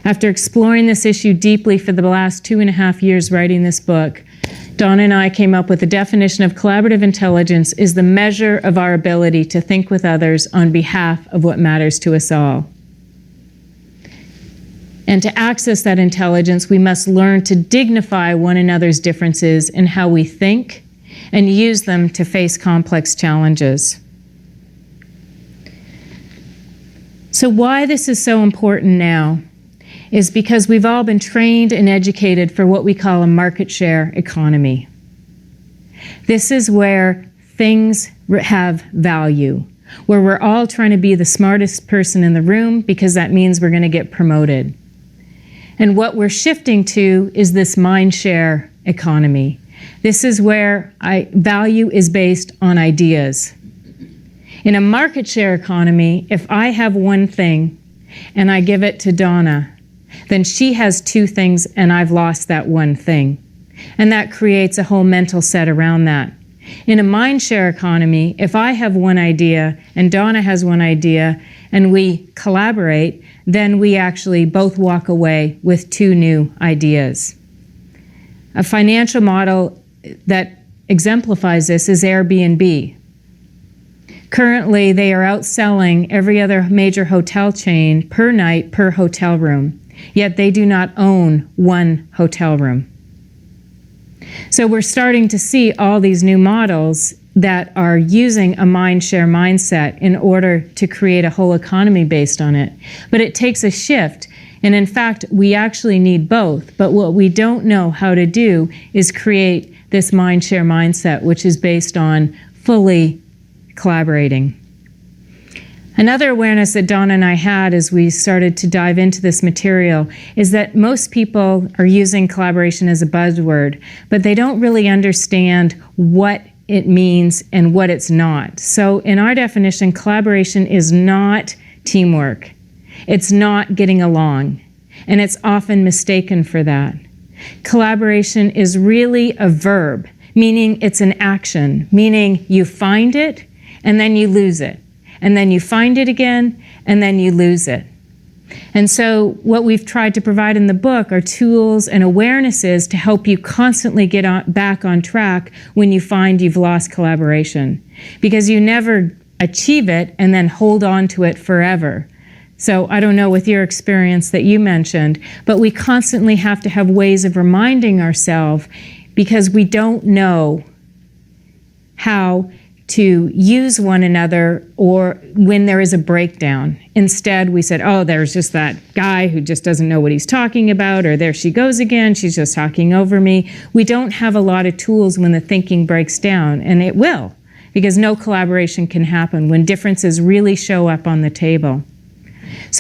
After exploring this issue deeply for the last 2.5 years writing this book, Donna and I came up with a definition of collaborative intelligence is the measure of our ability to think with others on behalf of what matters to us all. And to access that intelligence, we must learn to dignify one another's differences in how we think and use them to face complex challenges. So why this is so important now is because we've all been trained and educated for what we call a market share economy. This is where things have value, where we're all trying to be the smartest person in the room because that means we're going to get promoted. And what we're shifting to is this mind share economy. This is where value is based on ideas. In a market share economy, if I have one thing and I give it to Donna, then she has two things and I've lost that one thing. And that creates a whole mental set around that. In a mind share economy, if I have one idea and Donna has one idea and we collaborate, then we actually both walk away with two new ideas. A financial model that exemplifies this is Airbnb. Currently, they are outselling every other major hotel chain per night per hotel room. Yet they do not own one hotel room. So we're starting to see all these new models that are using a mind share mindset in order to create a whole economy based on it. But it takes a shift. And in fact, we actually need both. But what we don't know how to do is create this mind share mindset, which is based on fully collaborating. Another awareness that Donna and I had as we started to dive into this material is that most people are using collaboration as a buzzword, but they don't really understand what it means and what it's not. So in our definition, collaboration is not teamwork. It's not getting along, and it's often mistaken for that. Collaboration is really a verb, meaning it's an action, meaning you find it and then you lose it. And then you find it again, and then you lose it. And so what we've tried to provide in the book are tools and awarenesses to help you constantly get back on track when you find you've lost collaboration. Because you never achieve it and then hold on to it forever. So I don't know with your experience that you mentioned, but we constantly have to have ways of reminding ourselves because we don't know how to use one another or when there is a breakdown. Instead, we said, oh, there's just that guy who just doesn't know what he's talking about, or there she goes again, she's just talking over me. We don't have a lot of tools when the thinking breaks down, and it will, because no collaboration can happen when differences really show up on the table. So